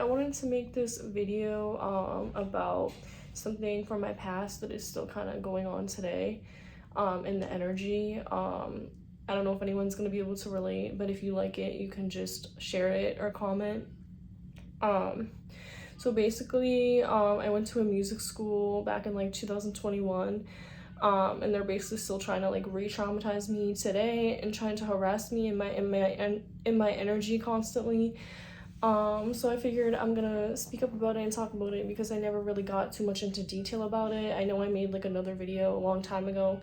I wanted to make this video about something from my past that is still kind of going on today in the energy. I don't know if anyone's going to be able to relate, but if you like it, you can just share it or comment. So basically, I went to a music school back in like 2021. And they're basically still trying to like re-traumatize me today and trying to harass me in my energy constantly. So I figured I'm gonna speak up about it and talk about it because I never really got too much into detail about it. I know I made like another video a long time ago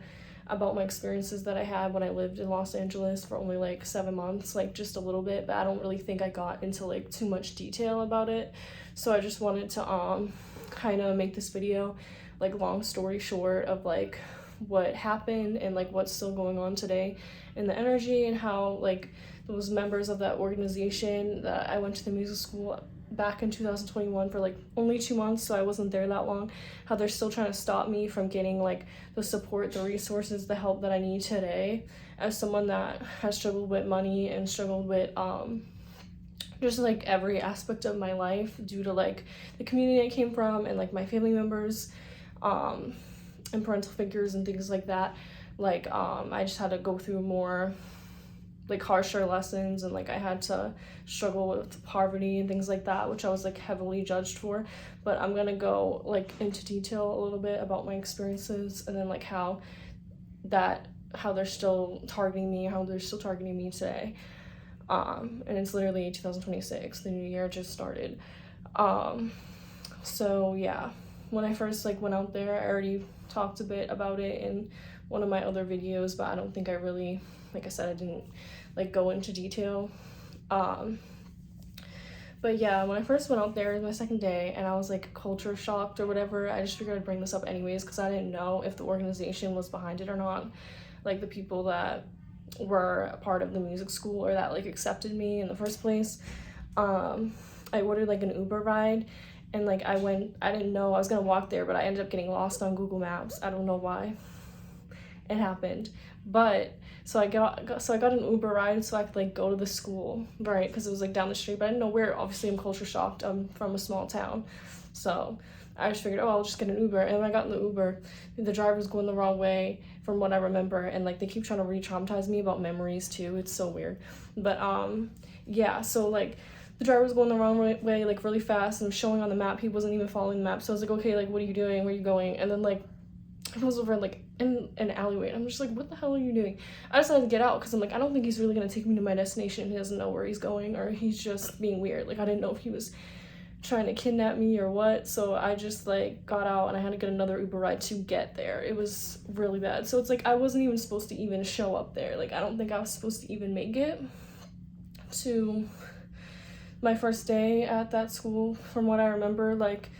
about my experiences that I had when I lived in Los Angeles for only like 7 months, like just a little bit, but I don't really think I got into like too much detail about it. So I just wanted to kind of make this video, like long story short, of like what happened and like what's still going on today in the energy, and how like those members of that organization that I went to the music school back in 2021 for like only 2 months, so I wasn't there that long, how they're still trying to stop me from getting like the support, the resources, the help that I need today, as someone that has struggled with money and struggled with just like every aspect of my life due to like the community I came from and like my family members and parental figures and things like that. Like I just had to go through more like harsher lessons, and like I had to struggle with poverty and things like that, which I was like heavily judged for. But I'm gonna go like into detail a little bit about my experiences, and then like how they're still targeting me today. And it's literally 2026, the new year just started. So yeah, when I first like went out there, I already talked a bit about it in one of my other videos, but I don't think I really, like I said, I didn't like go into detail. But yeah, when I first went out there, it was my second day, and I was like culture shocked or whatever. I just figured I'd bring this up anyways because I didn't know if the organization was behind it or not, like the people that were a part of the music school or that like accepted me in the first place. I ordered like an Uber ride, and like I didn't know I was gonna walk there, but I ended up getting lost on Google Maps. I don't know why it happened, but so I got an Uber ride so I could like go to the school, right? Because it was like down the street, but I didn't know where. Obviously I'm culture shocked, I'm from a small town, so I just figured, oh, I'll just get an Uber. And when I got in the Uber, the driver was going the wrong way from what I remember, and like they keep trying to re-traumatize me about memories too. It's so weird. But yeah, so like the driver was going the wrong way like really fast, and was showing on the map he wasn't even following the map. So I was like, okay, like what are you doing, where are you going? And then like I was over like in an alleyway, and I'm just like, what the hell are you doing? I decided to get out because I'm like, I don't think he's really gonna take me to my destination. He doesn't know where he's going, or he's just being weird. Like I didn't know if he was trying to kidnap me or what. So I just like got out, and I had to get another Uber ride to get there. It was really bad. So it's like I wasn't even supposed to even show up there. Like I don't think I was supposed to even make it to my first day at that school, from what I remember. Like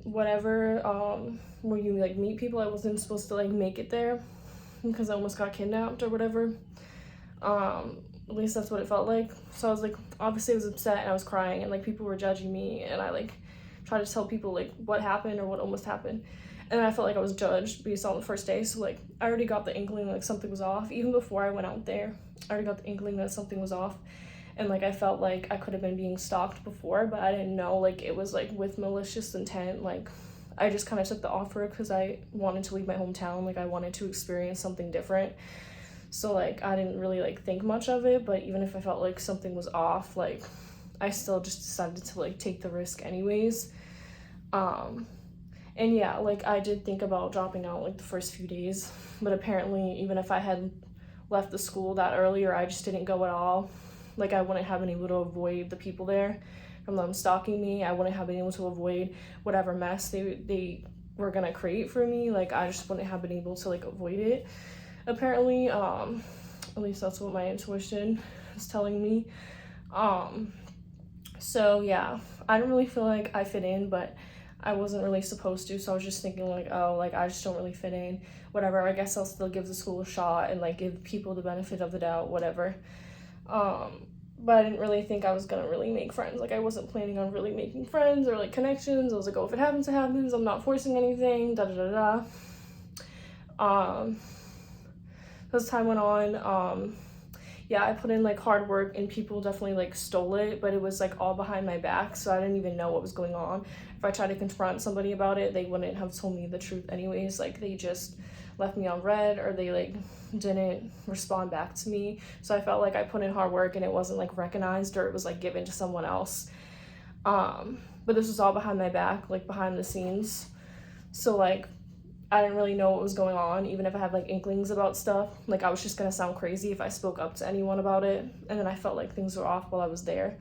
whatever, where you like meet people, I wasn't supposed to like make it there because I almost got kidnapped or whatever. At least that's what it felt like. So I was like, obviously I was upset, and I was crying, and like people were judging me, and I like tried to tell people like what happened or what almost happened, and then I felt like I was judged based on the first day. So like I already got the inkling like something was off. Even before I went out there, I already got the inkling that something was off, and like I felt like I could have been being stalked before, but I didn't know like it was like with malicious intent. Like I just kind of took the offer because I wanted to leave my hometown. Like I wanted to experience something different. So like I didn't really like think much of it, but even if I felt like something was off, like I still just decided to like take the risk anyways. And yeah, like I did think about dropping out like the first few days, but apparently even if I had left the school that early, or I just didn't go at all, like I wouldn't have been able to avoid the people there from them stalking me. I wouldn't have been able to avoid whatever mess they were gonna create for me. Like I just wouldn't have been able to like avoid it, apparently. At least that's what my intuition is telling me. So yeah, I don't really feel like I fit in, but I wasn't really supposed to. So I was just thinking like, oh, like I just don't really fit in, whatever. I guess I'll still give the school a shot and like give people the benefit of the doubt, whatever. But I didn't really think I was gonna really make friends. Like I wasn't planning on really making friends or like connections. I was like, oh, if it happens, it happens. I'm not forcing anything, da da da da. As time went on, yeah, I put in like hard work and people definitely like stole it, but it was like all behind my back, so I didn't even know what was going on. If I tried to confront somebody about it, they wouldn't have told me the truth anyways. Like they just left me on red, or they like didn't respond back to me. So I felt like I put in hard work and it wasn't like recognized, or it was like given to someone else. But this was all behind my back, like behind the scenes. So like I didn't really know what was going on, even if I had like inklings about stuff. Like I was just gonna sound crazy if I spoke up to anyone about it. And then I felt like things were off while I was there.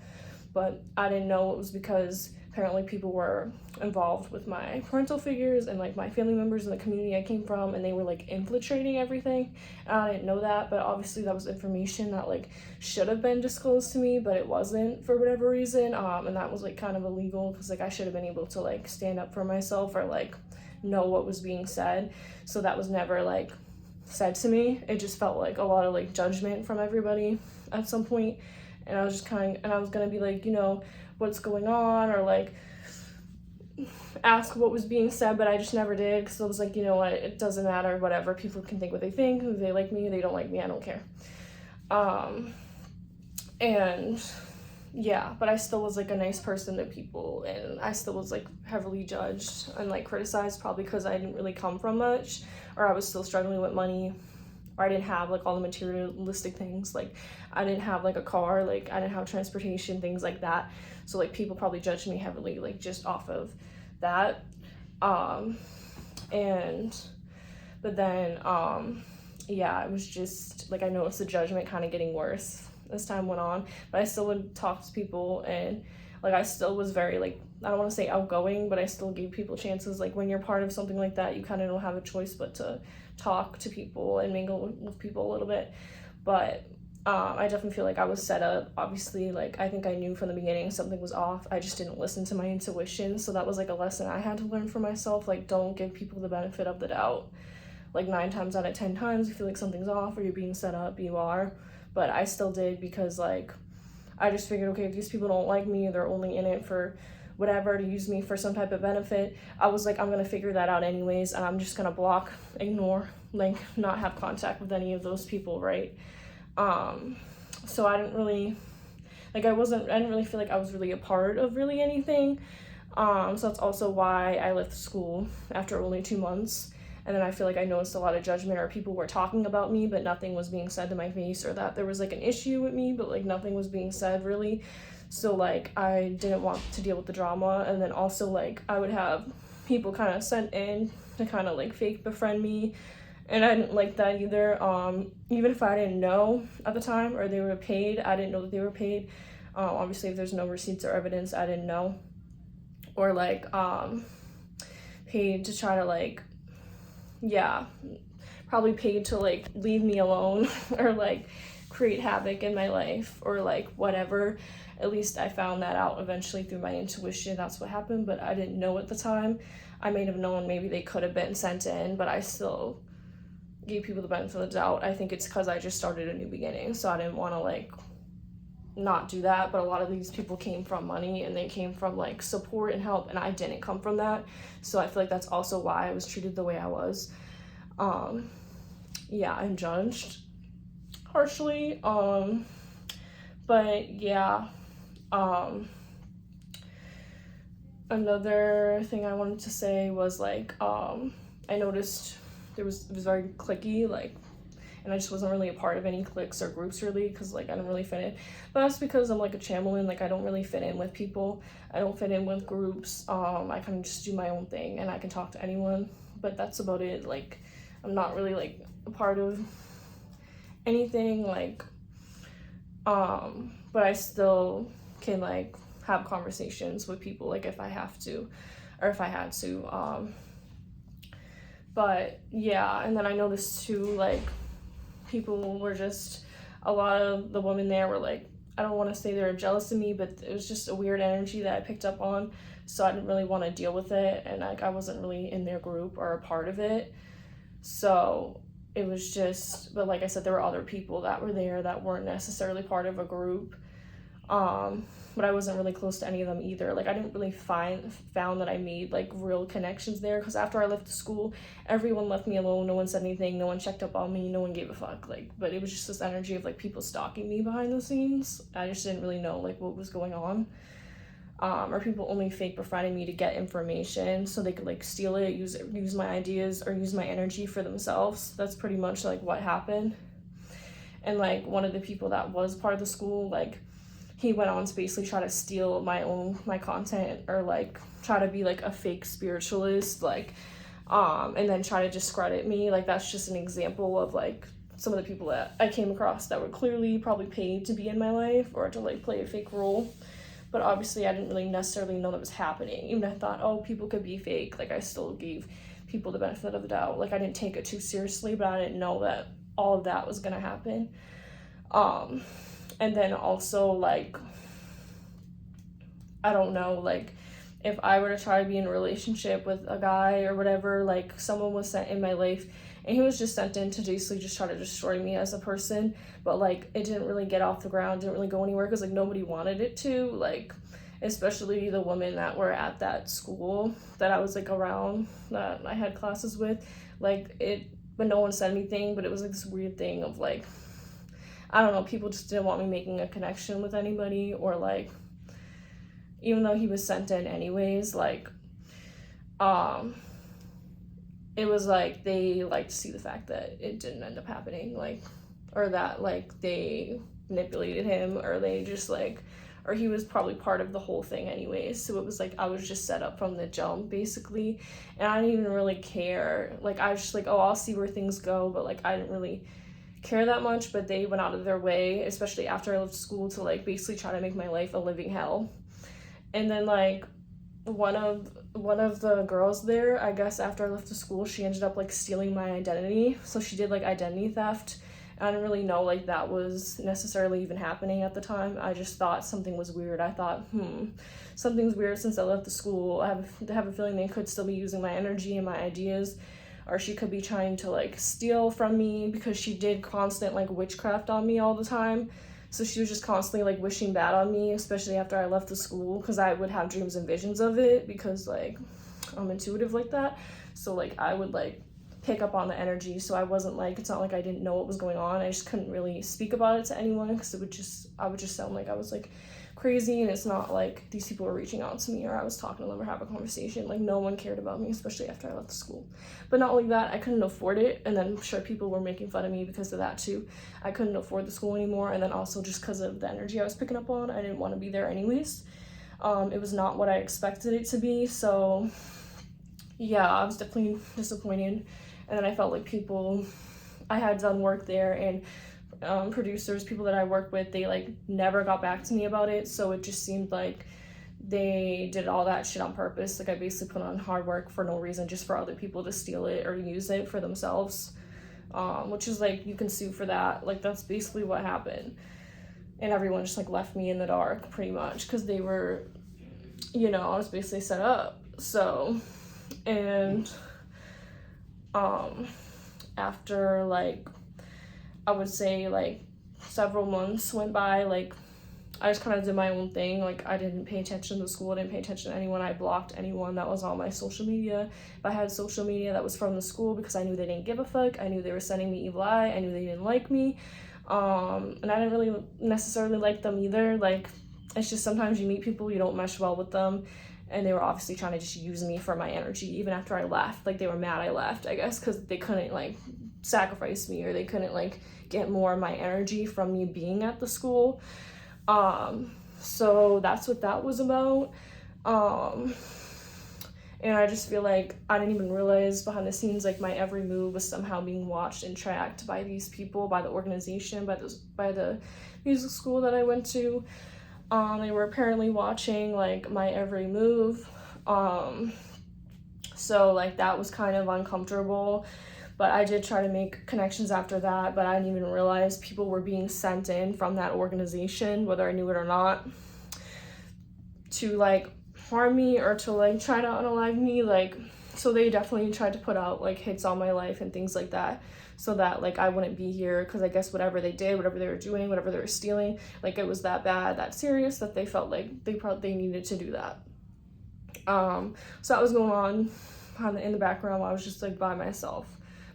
But I didn't know it was because apparently people were involved with my parental figures and like my family members in the community I came from, and they were like infiltrating everything. And I didn't know that, but obviously that was information that like should have been disclosed to me, but it wasn't for whatever reason. And that was like kind of illegal, because like I should have been able to like stand up for myself, or like know what was being said. So that was never like said to me. It just felt like a lot of like judgment from everybody at some point. And I was just and I was gonna be like, you know, what's going on, or like ask what was being said, but I just never did, because I was like, you know what, it doesn't matter, whatever, people can think what they think. If they like me, they don't like me, I don't care. And yeah, but I still was like a nice person to people, and I still was like heavily judged and like criticized, probably because I didn't really come from much, or I was still struggling with money, or I didn't have like all the materialistic things. Like I didn't have like a car, like I didn't have transportation, things like that. So like people probably judged me heavily, like just off of that. But then yeah, it was just like I noticed the judgment kind of getting worse as time went on, but I still would talk to people, and like I still was very like, I don't want to say outgoing, but I still gave people chances. Like when you're part of something like that, you kind of don't have a choice but to talk to people and mingle with people a little bit. But I definitely feel like I was set up. Obviously, like I think I knew from the beginning something was off. I just didn't listen to my intuition. So that was like a lesson I had to learn for myself. Like don't give people the benefit of the doubt. Like 9 times out of 10 times you feel like something's off or you're being set up, you are. But I still did, because like I just figured, okay, if these people don't like me, they're only in it for whatever, to use me for some type of benefit. I was like, I'm gonna figure that out anyways, and I'm just gonna block, ignore, like not have contact with any of those people, right? So I didn't really, like I didn't really feel like I was really a part of really anything. So that's also why I left school after only 2 months. And then I feel like I noticed a lot of judgment, or people were talking about me, but nothing was being said to my face, or that there was like an issue with me, but like nothing was being said really. So like I didn't want to deal with the drama. And then also like I would have people kind of sent in to kind of like fake befriend me, and I didn't like that either. Even if I didn't know at the time, or they were paid, I didn't know that they were paid. Obviously if there's no receipts or evidence, I didn't know. Or like paid to try to like, yeah, probably paid to like leave me alone or like create havoc in my life, or like whatever. At least I found that out eventually through my intuition. That's what happened, but I didn't know at the time. I may have known maybe they could have been sent in, but I still gave people the benefit of the doubt. I think it's because I just started a new beginning, so I didn't want to like not do that. But a lot of these people came from money, and they came from like support and help, and I didn't come from that. So I feel like that's also why I was treated the way I was. Yeah, I'm judged harshly. But yeah, another thing I wanted to say was like, I noticed it was very cliquey, like, and I just wasn't really a part of any cliques or groups really, because like I didn't really fit in. But that's because I'm like a chameleon. Like I don't really fit in with people, I don't fit in with groups. I kind of just do my own thing, and I can talk to anyone, but that's about it. Like I'm not really like a part of anything, like but I still can like have conversations with people, like if I have to, or if I had to. But yeah, and then I noticed too, like people were just, a lot of the women there were like, I don't want to say they were jealous of me, but it was just a weird energy that I picked up on. So I didn't really want to deal with it, and like I wasn't really in their group or a part of it. So it was just, but like I said, there were other people that were there that weren't necessarily part of a group. But I wasn't really close to any of them either. Like I didn't really found that I made like real connections there, because after I left the school, everyone left me alone. No one said anything, no one checked up on me, no one gave a fuck. Like, but it was just this energy of like people stalking me behind the scenes. I just didn't really know like what was going on. Or people only fake befriending me to get information so they could like steal it, use my ideas or use my energy for themselves. That's pretty much like what happened. And like one of the people that was part of the school, like he went on to basically try to steal my content, or like try to be like a fake spiritualist, like and then try to discredit me. Like that's just an example of like some of the people that I came across that were clearly probably paid to be in my life or to like play a fake role. But obviously I didn't really necessarily know that was happening. Even I thought, oh, people could be fake, like I still gave people the benefit of the doubt. Like I didn't take it too seriously, but I didn't know that all of that was gonna happen. And then also like, I don't know, like if I were to try to be in a relationship with a guy or whatever, like someone was sent in my life and he was just sent in to basically just try to destroy me as a person, but like it didn't really get off the ground, didn't really go anywhere, because like nobody wanted it to, like especially the women that were at that school that I was like around, that I had classes with, like it, but no one said anything. But it was like this weird thing of like, I don't know, people just didn't want me making a connection with anybody, or like even though he was sent in anyways, like it was like they like to see the fact that it didn't end up happening, like, or that like they manipulated him, or they just like, or he was probably part of the whole thing anyways. So it was like I was just set up from the jump basically, and I didn't even really care. Like I was just like, oh, I'll see where things go, but like I didn't really care that much. But they went out of their way, especially after I left school, to like basically try to make my life a living hell. And then like one of the girls there, I guess after I left the school, she ended up like stealing my identity. So she did like identity theft. I didn't really know like that was necessarily even happening at the time. I just thought something was weird. I thought, something's weird since I left the school. I have a feeling they could still be using my energy and my ideas, or she could be trying to like steal from me, because she did constant like witchcraft on me all the time. So she was just constantly like wishing bad on me, especially after I left the school, because I would have dreams and visions of it, because like I'm intuitive like that. So like I would like pick up on the energy. So I wasn't like, it's not like I didn't know what was going on. I just couldn't really speak about it to anyone, because I would just sound like I was like crazy. And it's not like these people were reaching out to me or I was talking to them or having a conversation. Like no one cared about me, especially after I left the school. But not only that, I couldn't afford it. And then I'm sure people were making fun of me because of that too. I couldn't afford the school anymore. And then also just because of the energy I was picking up on, I didn't want to be there anyways. It was not what I expected it to be. So yeah, I was definitely disappointed. And then I felt like I had done work there, and producers, people that I work with, they like never got back to me about it. So it just seemed like they did all that shit on purpose. Like I basically put on hard work for no reason, just for other people to steal it or use it for themselves, which is like, you can sue for that. Like that's basically what happened. And everyone just like left me in the dark pretty much, because they were, I was basically set up. So, and after like, I would say like several months went by, like I just kind of did my own thing. Like I didn't pay attention to school, I didn't pay attention to anyone. I blocked anyone that was on my social media. If I had social media that was from the school, because I knew they didn't give a fuck, I knew they were sending me evil eye, I knew they didn't like me, and I didn't really necessarily like them either. Like it's just sometimes you meet people, you don't mesh well with them, and they were obviously trying to just use me for my energy even after I left. Like they were mad I left, I guess, because they couldn't like sacrifice me, or they couldn't like get more of my energy from me being at the school. So that's what that was about. And I just feel like I didn't even realize behind the scenes, like my every move was somehow being watched and tracked by these people, by the organization, by the music school that I went to. They were apparently watching like my every move. So like that was kind of uncomfortable. But I did try to make connections after that, but I didn't even realize people were being sent in from that organization, whether I knew it or not, to like harm me or to like try to unalive me. Like So they definitely tried to put out like hits on my life and things like that, so that like I wouldn't be here, because I guess whatever they did, whatever they were doing, whatever they were stealing, like it was that bad, that serious, that they felt like they needed to do that. So that was going on in the background while I was just like by myself,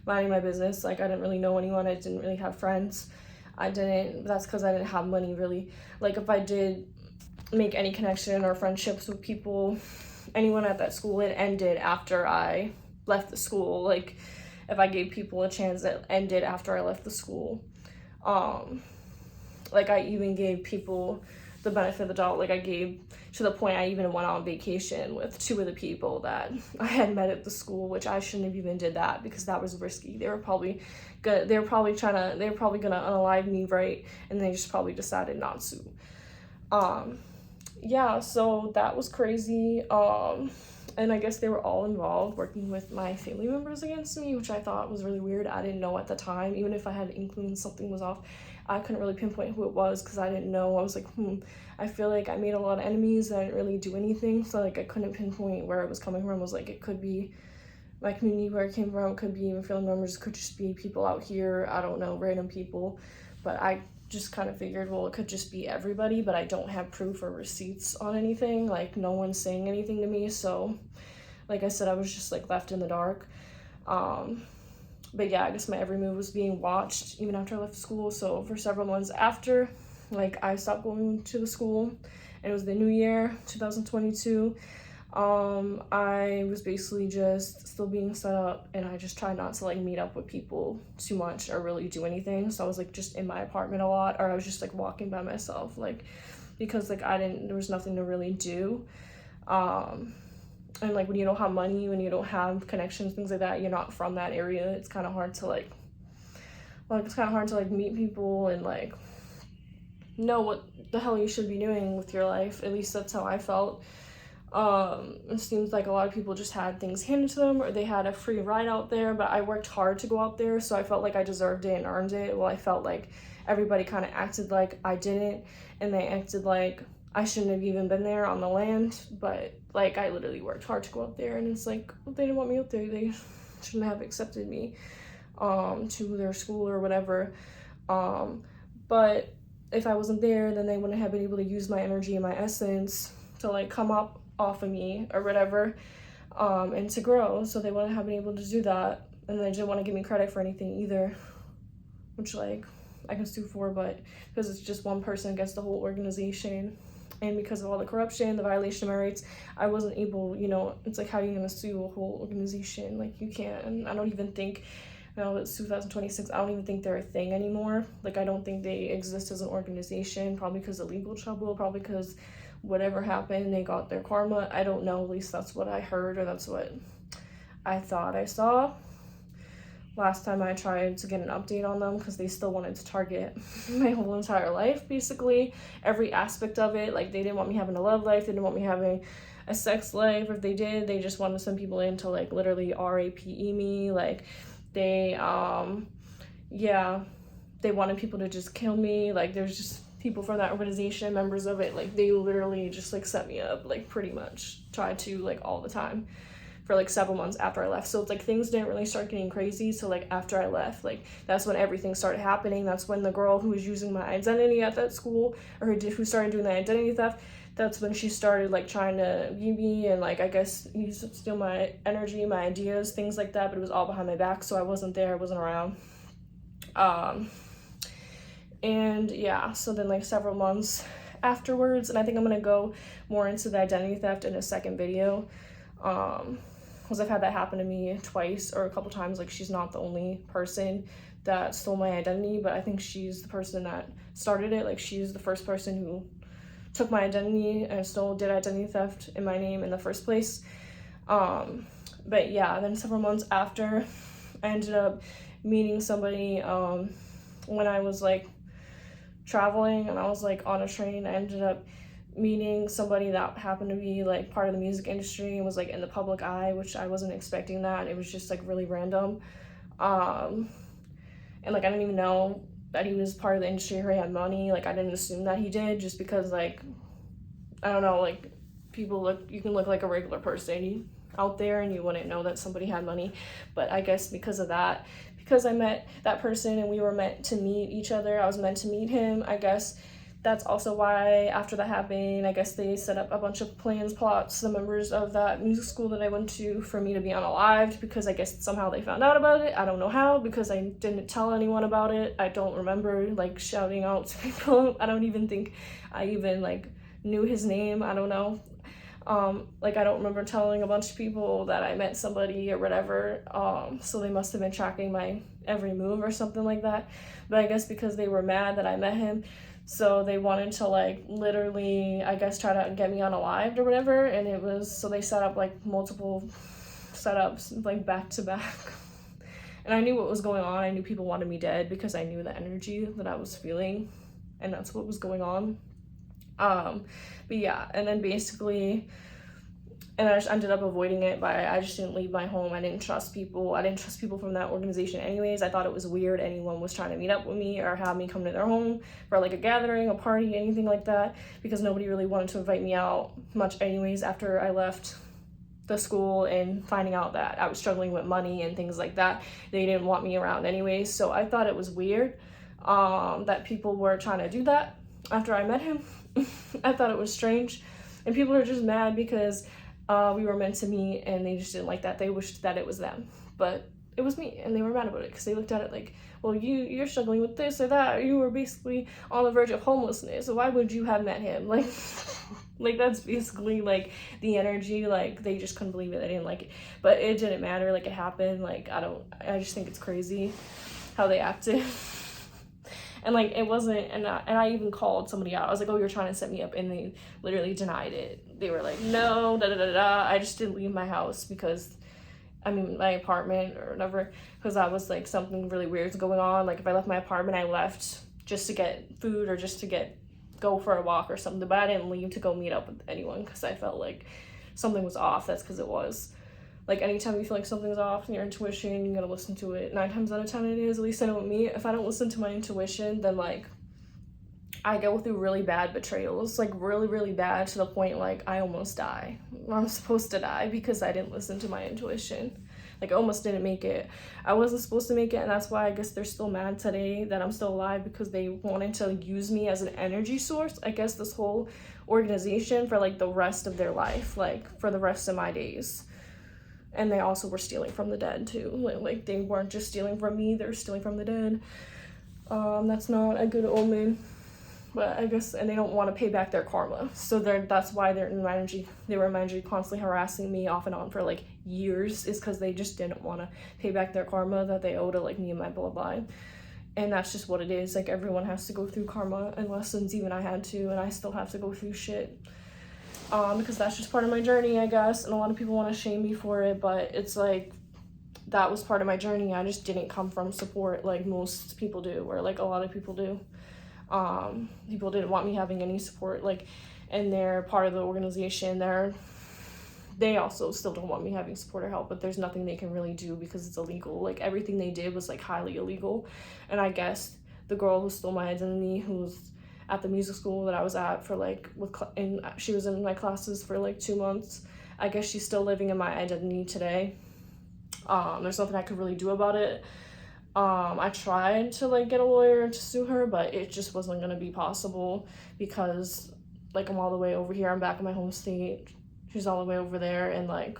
minding my business. Like I didn't really know anyone, I didn't really have friends. That's because I didn't have money really. Like if I did make any connection or friendships with people, anyone at that school, it ended after I left the school. Like if I gave people a chance, it ended after I left the school. Like I even gave people the benefit of the doubt. Like I gave, to the point I even went on vacation with 2 of the people that I had met at the school, which I shouldn't have even did that, because that was risky. They were probably gonna unalive me, right? And they just probably decided not to. Yeah, so that was crazy. And I guess they were all involved, working with my family members against me, which I thought was really weird. I didn't know at the time. Even if I had an inkling something was off, I couldn't really pinpoint who it was, because I didn't know. I was like, I feel like I made a lot of enemies that didn't really do anything. So like I couldn't pinpoint where it was coming from. I was like, it could be my community where it came from, it could be even family members, it could just be people out here, I don't know, random people. But I just kind of figured, well, it could just be everybody, but I don't have proof or receipts on anything. Like no one's saying anything to me. So like I said, I was just like left in the dark. But yeah, I guess my every move was being watched even after I left school. So for several months after, like I stopped going to the school, and it was the new year, 2022. I was basically just still being set up, and I just tried not to like meet up with people too much or really do anything. So I was like just in my apartment a lot, or I was just like walking by myself, like because like there was nothing to really do. And like when you don't have money, when you don't have connections, things like that, you're not from that area, it's kind of hard to like meet people and like know what the hell you should be doing with your life. At least that's how I felt. It seems like a lot of people just had things handed to them, or they had a free ride out there, but I worked hard to go out there, so I felt like I deserved it and earned it. Well, I felt like everybody kind of acted like I didn't, and they acted like I shouldn't have even been there on the land, but like I literally worked hard to go out there, and it's like, well, they didn't want me out there, they shouldn't have accepted me to their school or whatever. But if I wasn't there, then they wouldn't have been able to use my energy and my essence to like come up off of me or whatever, and to grow. So they wouldn't have been able to do that, and they didn't want to give me credit for anything either, which like I can sue for, but because it's just one person against the whole organization, and because of all the corruption, the violation of my rights, I wasn't able, it's like, how are you gonna sue a whole organization? Like you can't. And I don't even think, it's 2026, I don't even think they're a thing anymore. Like I don't think they exist as an organization, probably because of legal trouble, probably because whatever happened, they got their karma. I don't know, at least that's what I heard, or that's what I thought I saw last time I tried to get an update on them, because they still wanted to target my whole entire life, basically every aspect of it. Like they didn't want me having a love life, they didn't want me having a sex life. If they did, they just wanted to send people in to like literally rape me. Like they they wanted people to just kill me. Like there's just people from that organization, members of it, like they literally just like set me up, like pretty much tried to, like all the time, for like several months after I left. So it's like things didn't really start getting crazy. So like after I left, like that's when everything started happening. That's when the girl who was using my identity at that school, or who started doing the identity theft, that's when she started like trying to view me and like I guess steal my energy, my ideas, things like that. But it was all behind my back, so I wasn't there, I wasn't around. And yeah, so then like several months afterwards, and I think I'm gonna go more into the identity theft in a second video, because I've had that happen to me twice or a couple times. Like she's not the only person that stole my identity, but I think she's the person that started it. Like she's the first person who took my identity and did identity theft in my name in the first place. But yeah, then several months after, I ended up meeting somebody when I was like traveling, and I was like on a train. I ended up meeting somebody that happened to be like part of the music industry and was like in the public eye, which I wasn't expecting that. It was just like really random. And like I didn't even know that he was part of the industry or he had money. Like I didn't assume that he did, just because like I don't know, like you can look like a regular person. out there and you wouldn't know that somebody had money. But I guess because of that, because I met that person and we were meant to meet each other, I was meant to meet him, I guess that's also why after that happened, I guess they set up a bunch of plans, plots, the members of that music school that I went to, for me to be unalived, because I guess somehow they found out about it. I don't know how, because I didn't tell anyone about it. I don't remember like shouting out to people. I don't even think I even like knew his name. I don't know. Like I don't remember telling a bunch of people that I met somebody or whatever. So they must have been tracking my every move or something like that. But I guess because they were mad that I met him, so they wanted to like literally, I guess, try to get me unalived or whatever. And it was, so they set up like multiple setups like back to back. And I knew what was going on. I knew people wanted me dead because I knew the energy that I was feeling, and that's what was going on. But yeah, and then basically, and I just ended up avoiding it by, I just didn't leave my home. I didn't trust people. I didn't trust people from that organization anyways. I thought it was weird anyone was trying to meet up with me or have me come to their home for like a gathering, a party, anything like that, because nobody really wanted to invite me out much anyways after I left the school and finding out that I was struggling with money and things like that. They didn't want me around anyways. So I thought it was weird that people were trying to do that after I met him. I thought it was strange. And people are just mad because we were meant to meet and they just didn't like that. They wished that it was them, but it was me, and they were mad about it because they looked at it like, well, you're struggling with this or that. You were basically on the verge of homelessness, so why would you have met him? Like, like that's basically like the energy. Like they just couldn't believe it. They didn't like it, but it didn't matter. Like it happened. Like I just think it's crazy how they acted. And like it wasn't, and I even called somebody out. I was like, oh, you're trying to set me up, and they literally denied it. They were like, no, da da da da. I just didn't leave my house because, I mean, my apartment or whatever, because I was like, something really weird was going on. Like if I left my apartment, I left just to get food or just to go for a walk or something, but I didn't leave to go meet up with anyone because I felt like something was off. That's because it was. Like anytime you feel like something's off in your intuition, you gotta listen to it. 9 times out of 10 it is, at least I know with me. If I don't listen to my intuition, then like I go through really bad betrayals, like really, really bad, to the point like I almost die. I'm supposed to die because I didn't listen to my intuition. Like I almost didn't make it. I wasn't supposed to make it, and that's why I guess they're still mad today that I'm still alive, because they wanted to use me as an energy source. I guess this whole organization for like the rest of their life, like for the rest of my days. And they also were stealing from the dead too. Like they weren't just stealing from me, they're stealing from the dead. That's not a good omen. But I guess, and they don't want to pay back their karma. So that's why they're in my energy. They were in my energy constantly harassing me off and on for like years, is because they just didn't want to pay back their karma that they owe to like me and my bloodline. And that's just what it is. Like everyone has to go through karma and lessons, even I had to, and I still have to go through shit. Because that's just part of my journey, I guess, and a lot of people want to shame me for it, but it's like, that was part of my journey. I just didn't come from support like most people do, or like a lot of people do. People didn't want me having any support, like, and they're part of the organization. They also still don't want me having support or help, but there's nothing they can really do because it's illegal. Like everything they did was like highly illegal. And I guess the girl who stole my identity, who's at the music school that I was at for like, and she was in my classes for like 2 months. I guess she's still living in my identity today. There's nothing I could really do about it. I tried to like get a lawyer to sue her, but it just wasn't gonna be possible because like I'm all the way over here. I'm back in my home state. She's all the way over there, and like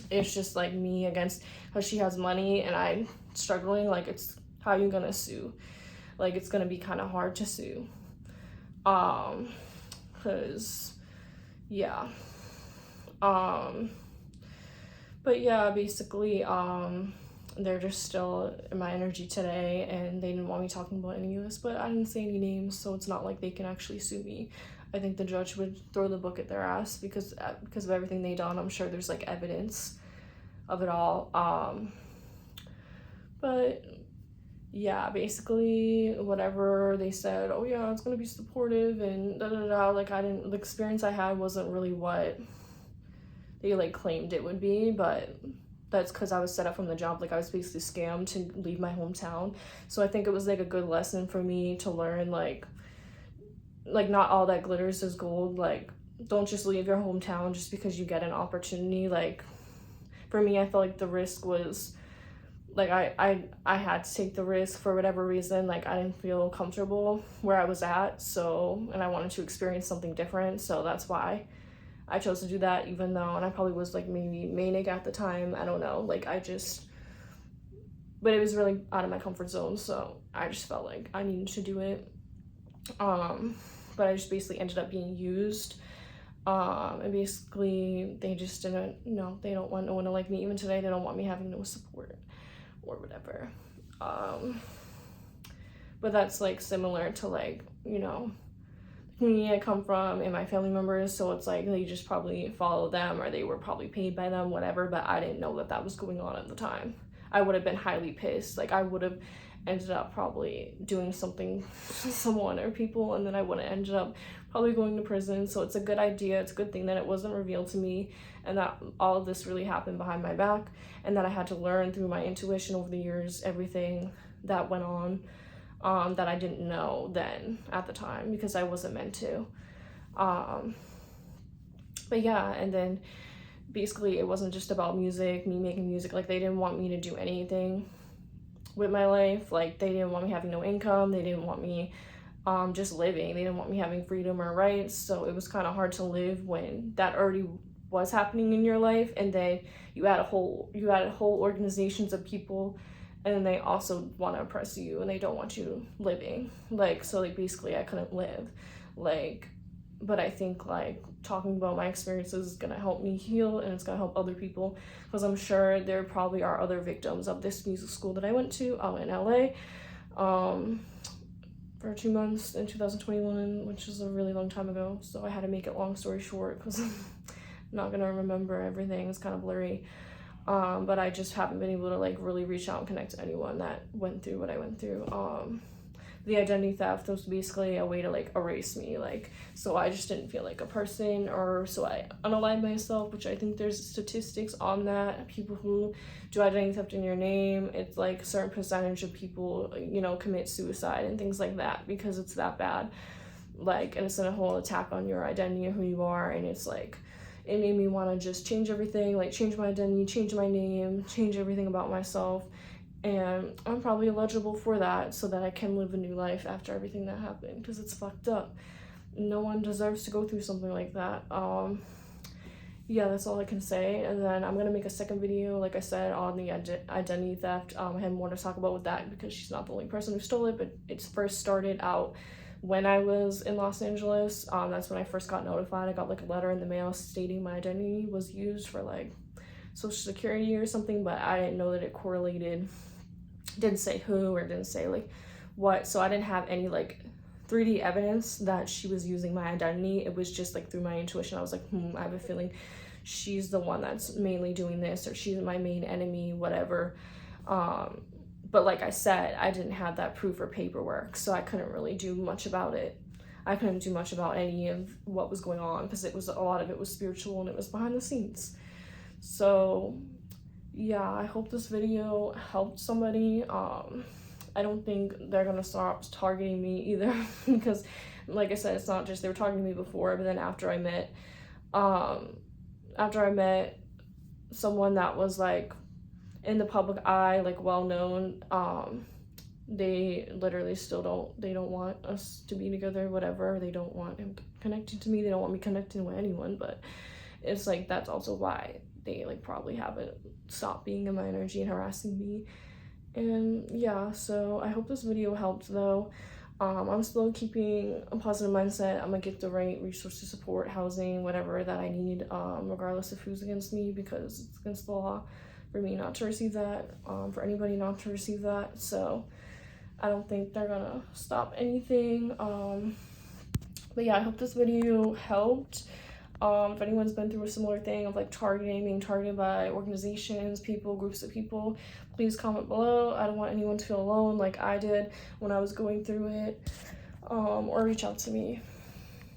it's just like me against, because she has money and I'm struggling. Like it's, how you gonna sue? Like it's gonna be kind of hard to sue, cause yeah, but yeah, basically they're just still in my energy today, and they didn't want me talking about any of this, but I didn't say any names, so it's not like they can actually sue me. I think the judge would throw the book at their ass because of everything they done. I'm sure there's like evidence of it all, but yeah, basically whatever they said, oh yeah, it's gonna be supportive and da da da, like the experience I had wasn't really what they like claimed it would be, but that's because I was set up from the jump. Like I was basically scammed to leave my hometown. So I think it was like a good lesson for me to learn, like not all that glitters is gold. Like don't just leave your hometown just because you get an opportunity. Like, for me, I felt like the risk was, like, I had to take the risk for whatever reason. Like, I didn't feel comfortable where I was at, so, and I wanted to experience something different, so that's why I chose to do that, even though, and I probably was, like, maybe manic at the time, I don't know, like, but it was really out of my comfort zone, so I just felt like I needed to do it. But I just basically ended up being used. And basically they just didn't, they don't want no one to like me. Even today, they don't want me having no support or whatever. But that's like similar to like, the community I come from and my family members. So it's like they just probably follow them, or they were probably paid by them, whatever. But I didn't know that was going on at the time. I would have been highly pissed. Like, I would have ended up probably doing something to someone or people, and then I would have ended up probably going to prison. So it's a good idea. It's a good thing that it wasn't revealed to me, and that all of this really happened behind my back, and that I had to learn through my intuition over the years everything that went on, that I didn't know then at the time because I wasn't meant to. But yeah, and then basically it wasn't just about music, me making music. Like, they didn't want me to do anything with my life. Like, they didn't want me having no income. They didn't want me just living. They didn't want me having freedom or rights. So it was kind of hard to live when that already was happening in your life, and then you had whole organizations of people, and they also want to oppress you, and they don't want you living. Like, so like basically I couldn't live. Like, but I think like talking about my experiences is gonna help me heal, and it's gonna help other people, because I'm sure there probably are other victims of this music school that I went to out in LA for 2 months in 2021, which is a really long time ago. So I had to make it long story short, because I'm not gonna remember everything. It's kind of blurry. But I just haven't been able to like really reach out and connect to anyone that went through what I went through. The identity theft was basically a way to like erase me, like, so I just didn't feel like a person, or so I unaligned myself, which I think there's statistics on that. People who do identity theft in your name, it's like a certain percentage of people, commit suicide and things like that, because it's that bad. Like, and it's a whole attack on your identity and who you are, and it's like, it made me want to just change everything, like change my identity, change my name, change everything about myself. And I'm probably eligible for that, so that I can live a new life after everything that happened, because it's fucked up. No one deserves to go through something like that. Yeah, that's all I can say. And then I'm gonna make a second video, like I said, on the identity theft. I had more to talk about with that, because she's not the only person who stole it, but it's first started out when I was in Los Angeles. That's when I first got notified. I got like a letter in the mail stating my identity was used for like Social Security or something, but I didn't know that it correlated. Didn't say who, or didn't say like what, so I didn't have any like 3D evidence that she was using my identity. It was just like through my intuition. I was like, I have a feeling she's the one that's mainly doing this, or she's my main enemy, whatever. But like I said, I didn't have that proof or paperwork, so I couldn't really do much about it. I couldn't do much about any of what was going on, because a lot of it was spiritual, and it was behind the scenes. So yeah, I hope this video helped somebody. I don't think they're gonna stop targeting me either, because like I said, it's not just they were targeting me before, but then after I met someone that was like in the public eye, like well known, they literally still don't want us to be together, whatever. They don't want him connecting to me. They don't want me connecting with anyone, but it's like that's also why they like probably haven't stopped being in my energy and harassing me. And yeah, so I hope this video helped though. I'm still keeping a positive mindset. I'm gonna get the right resources, support, housing, whatever that I need, regardless of who's against me, because it's against the law for me not to receive that, for anybody not to receive that. So I don't think they're gonna stop anything. But yeah, I hope this video helped. If anyone's been through a similar thing of like being targeted by organizations, people, groups of people, please comment below. I don't want anyone to feel alone like I did when I was going through it, or reach out to me.